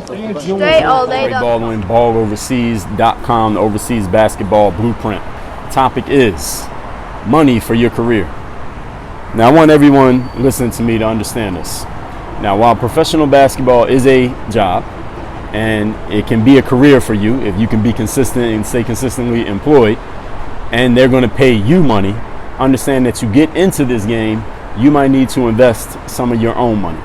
Dre all day. Dre Baldwin, balloverseas.com, the overseas basketball blueprint. Topic is money for your career. Now, I want everyone listening to me to understand this. Now, while professional basketball is a job and it can be a career for you if you can be consistent and stay consistently employed, and they're going to pay you money, understand that to get into this game, you might need to invest some of your own money.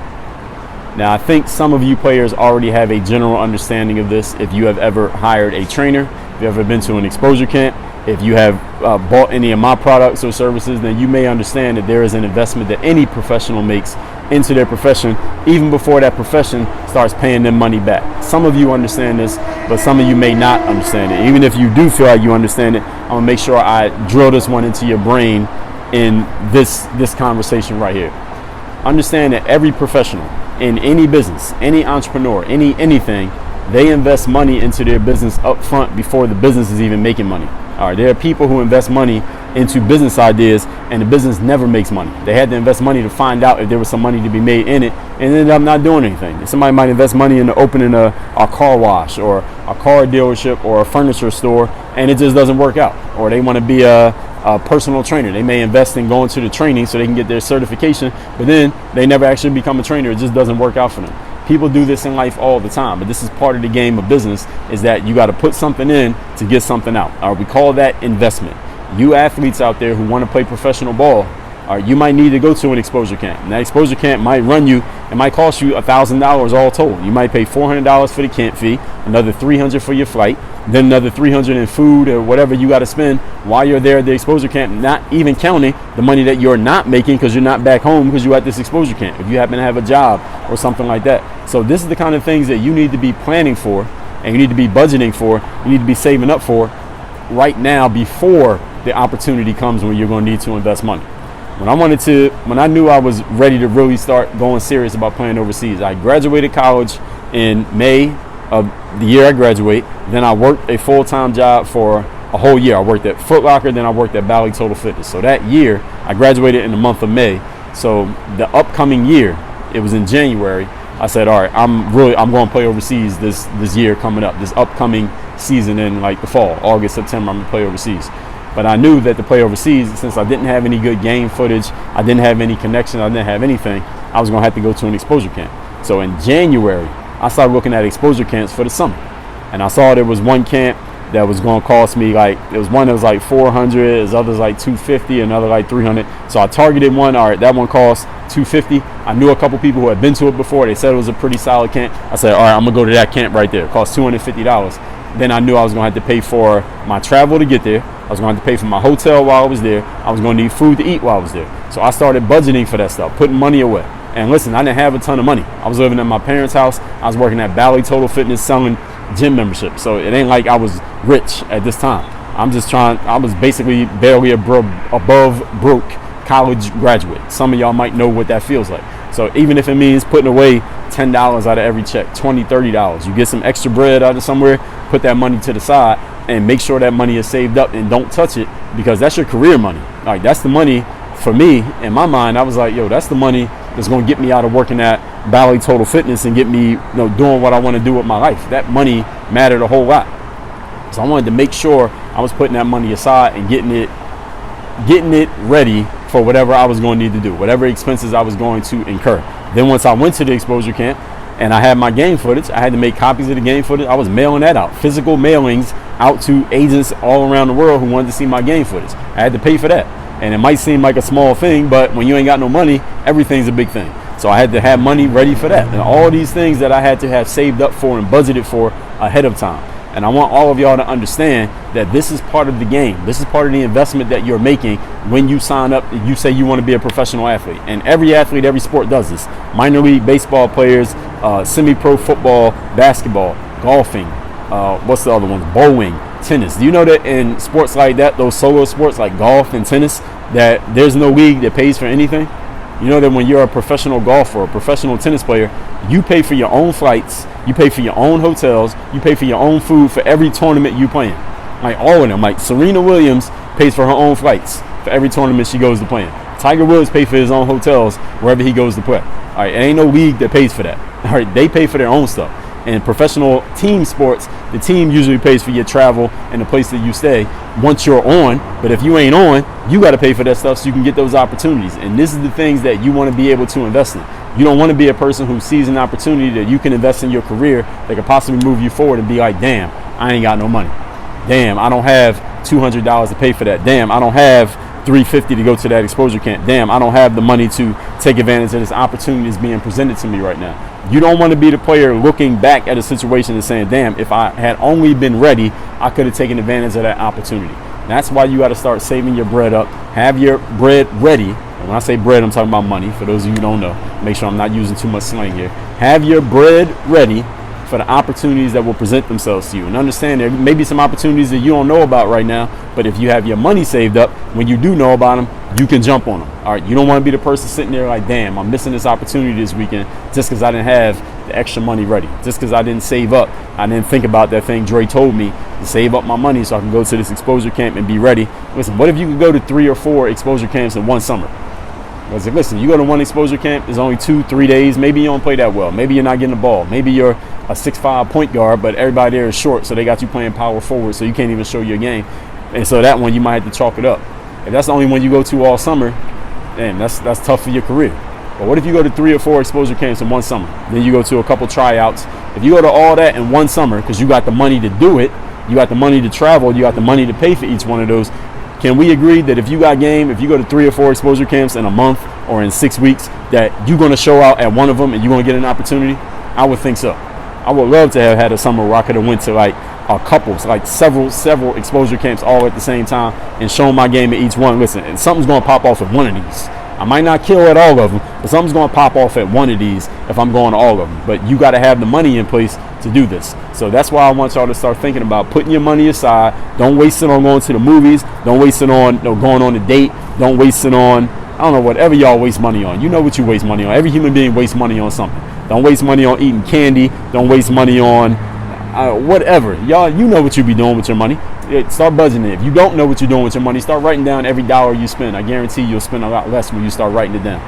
Now, I think some of you players already have a general understanding of this. If you have ever hired a trainer, if you've ever been to an exposure camp, if you have bought any of my products or services, then you may understand that there is an investment that any professional makes into their profession, even before that profession starts paying them money back. Some of you understand this, but some of you may not understand it. Even if you do feel like you understand it, I'm gonna make sure I drill this one into your brain in this conversation right here. Understand that every professional in any business, any entrepreneur, anything, they invest money into their business up front before the business is even making money. All right, there are people who invest money into business ideas and the business never makes money. They had to invest money to find out if there was some money to be made in it and ended up not doing anything. Somebody might invest money into opening a car wash or a car dealership or a furniture store and it just doesn't work out. Or they want to be a personal trainer. They may invest in going to the training so they can get their certification, but then they never actually become a trainer. It just doesn't work out for them. People do this in life all the time, but this is part of the game of business, is that you got to put something in to get something out. We call that investment. You athletes out there who want to play professional ball, you might need to go to an exposure camp. And that exposure camp might run you, it might cost you $1,000 all told. You might pay $400 for the camp fee, another $300 for your flight, then another $300 in food or whatever you got to spend while you're there at the exposure camp, not even counting the money that you're not making because you're not back home because you're at this exposure camp, if you happen to have a job or something like that. So this is the kind of things that you need to be planning for and you need to be budgeting for, you need to be saving up for right now before the opportunity comes when you're going to need to invest money. When I knew I was ready to really start going serious about playing overseas, I graduated college in May of the year I graduate. Then I worked a full-time job for a whole year. I worked at Foot Locker, then I worked at Bally Total Fitness. So that year, I graduated in the month of May. So the upcoming year, it was in January, I said, all right, I'm going to play overseas this year coming up, this upcoming season in like the fall, August, September, I'm going to play overseas. But I knew that to play overseas, since I didn't have any good game footage, I didn't have any connection, I didn't have anything, I was going to have to go to an exposure camp. So in January, I started looking at exposure camps for the summer. And I saw there was one camp that was going to cost me there was one that was like $400, there's others like $250, another like $300. So I targeted one. All right, that one cost $250. I knew a couple people who had been to it before. They said it was a pretty solid camp. I said, all right, I'm going to go to that camp right there. It cost $250. Then I knew I was going to have to pay for my travel to get there. I was going to have to pay for my hotel while I was there. I was going to need food to eat while I was there. So I started budgeting for that stuff, putting money away. And listen, I didn't have a ton of money. I was living at my parents' house. I was working at Bally Total Fitness selling gym memberships. So it ain't like I was rich at this time. I was basically barely above broke college graduate. Some of y'all might know what that feels like. So even if it means putting away $10 out of every check, $20, $30, you get some extra bread out of somewhere, put that money to the side and make sure that money is saved up and don't touch it, because that's your career money. Like, that's the money for me. In my mind, I was like, yo, that's the money that's going to get me out of working at Bally Total Fitness and get me, doing what I want to do with my life. That money mattered a whole lot. So I wanted to make sure I was putting that money aside and getting it ready for whatever I was going to need to do, whatever expenses I was going to incur. Then once I went to the exposure camp and I had my game footage, I had to make copies of the game footage. I was mailing that out, physical mailings out to agents all around the world who wanted to see my game footage. I had to pay for that. And it might seem like a small thing, but when you ain't got no money, everything's a big thing. So I had to have money ready for that. And all these things that I had to have saved up for and budgeted for ahead of time. And I want all of y'all to understand that this is part of the game. This is part of the investment that you're making when you sign up. You say you want to be a professional athlete. And every athlete, every sport does this. Minor league baseball players, semi-pro football, basketball, golfing, what's the other ones? Bowling, tennis. Do you know that in sports like that, those solo sports like golf and tennis, that there's no league that pays for anything? You know that when you're a professional golfer or a professional tennis player, you pay for your own flights, you pay for your own hotels, you pay for your own food for every tournament you play in. Like all of them. Like Serena Williams pays for her own flights for every tournament she goes to play in. Tiger Woods pays for his own hotels wherever he goes to play. All right, it ain't no league that pays for that. All right, they pay for their own stuff. In professional team sports, the team usually pays for your travel and the place that you stay once you're on. But if you ain't on, you got to pay for that stuff so you can get those opportunities. And this is the things that you want to be able to invest in. You don't want to be a person who sees an opportunity that you can invest in your career that could possibly move you forward and be like, damn, I ain't got no money. Damn, I don't have $200 to pay for that. Damn, I don't have $350 to go to that exposure camp. Damn, I don't have the money to take advantage of this opportunity that's being presented to me right now. You don't want to be the player looking back at a situation and saying, damn, if I had only been ready, I could have taken advantage of that opportunity. That's why you got to start saving your bread up. Have your bread ready. And when I say bread, I'm talking about money. For those of you who don't know, make sure I'm not using too much slang here. Have your bread ready for the opportunities that will present themselves to you. And understand there may be some opportunities that you don't know about right now, but if you have your money saved up, when you do know about them, you can jump on them. All right, you don't want to be the person sitting there like, damn, I'm missing this opportunity this weekend just because I didn't have the extra money ready, just because I didn't save up. I didn't think about that thing Dre told me to save up my money so I can go to this exposure camp and be ready. Listen, what if you could go to 3 or 4 exposure camps in one summer? Listen, you go to one exposure camp, it's only 2-3 days. Maybe you don't play that well. Maybe you're not getting the ball. Maybe you're a 6'5" point guard, but everybody there is short, so they got you playing power forward, so you can't even show your game. And so that one, you might have to chalk it up. If that's the only one you go to all summer, damn, that's tough for your career. But what if you go to 3 or 4 exposure camps in one summer? Then you go to a couple tryouts. If you go to all that in one summer, because you got the money to do it, you got the money to travel, you got the money to pay for each one of those, can we agree that if you got game, if you go to 3 or 4 exposure camps in a month or in 6 weeks, that you're going to show out at one of them and you're going to get an opportunity? I would think so. I would love to have had a summer where I could have went to like a couple, like several exposure camps all at the same time and shown my game at each one. Listen, and something's going to pop off at one of these. I might not kill at all of them, but something's going to pop off at one of these if I'm going to all of them. But you got to have the money in place to do this. So that's why I want y'all to start thinking about putting your money aside. Don't waste it on going to the movies. Don't waste it on going on a date. Don't waste it on, I don't know, whatever y'all waste money on. You know what you waste money on. Every human being wastes money on something. Don't waste money on eating candy. Don't waste money on whatever. Y'all, you know what you be doing with your money. Start budgeting it. If you don't know what you're doing with your money, start writing down every dollar you spend. I guarantee you'll spend a lot less when you start writing it down.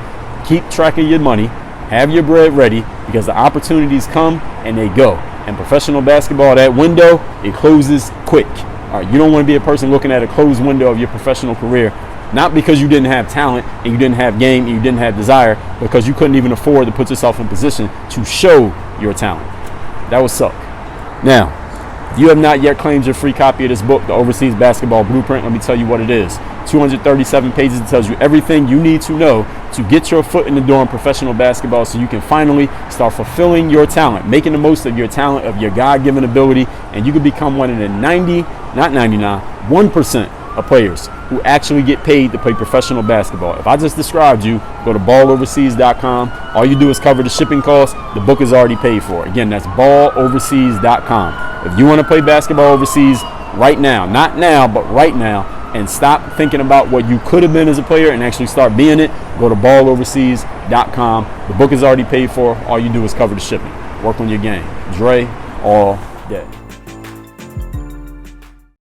Keep track of your money. Have your bread ready, because the opportunities come and they go. And professional basketball, that window, it closes quick. All right, you don't want to be a person looking at a closed window of your professional career, not because you didn't have talent and you didn't have game and you didn't have desire, because you couldn't even afford to put yourself in position to show your talent. That would suck. Now, if you have not yet claimed your free copy of this book, The Overseas Basketball Blueprint, let me tell you what it is. 237 pages. It tells you everything you need to know to get your foot in the door in professional basketball so you can finally start fulfilling your talent, making the most of your talent, of your God-given ability, and you can become one of the 1% of players who actually get paid to play professional basketball. If I just described you, go to balloverseas.com. All you do is cover the shipping costs. The book is already paid for. Again, that's balloverseas.com. If you want to play basketball overseas right now, not now, but right now, and stop thinking about what you could have been as a player and actually start being it, go to balloverseas.com. The book is already paid for. All you do is cover the shipping. Work on your game. Dre all day.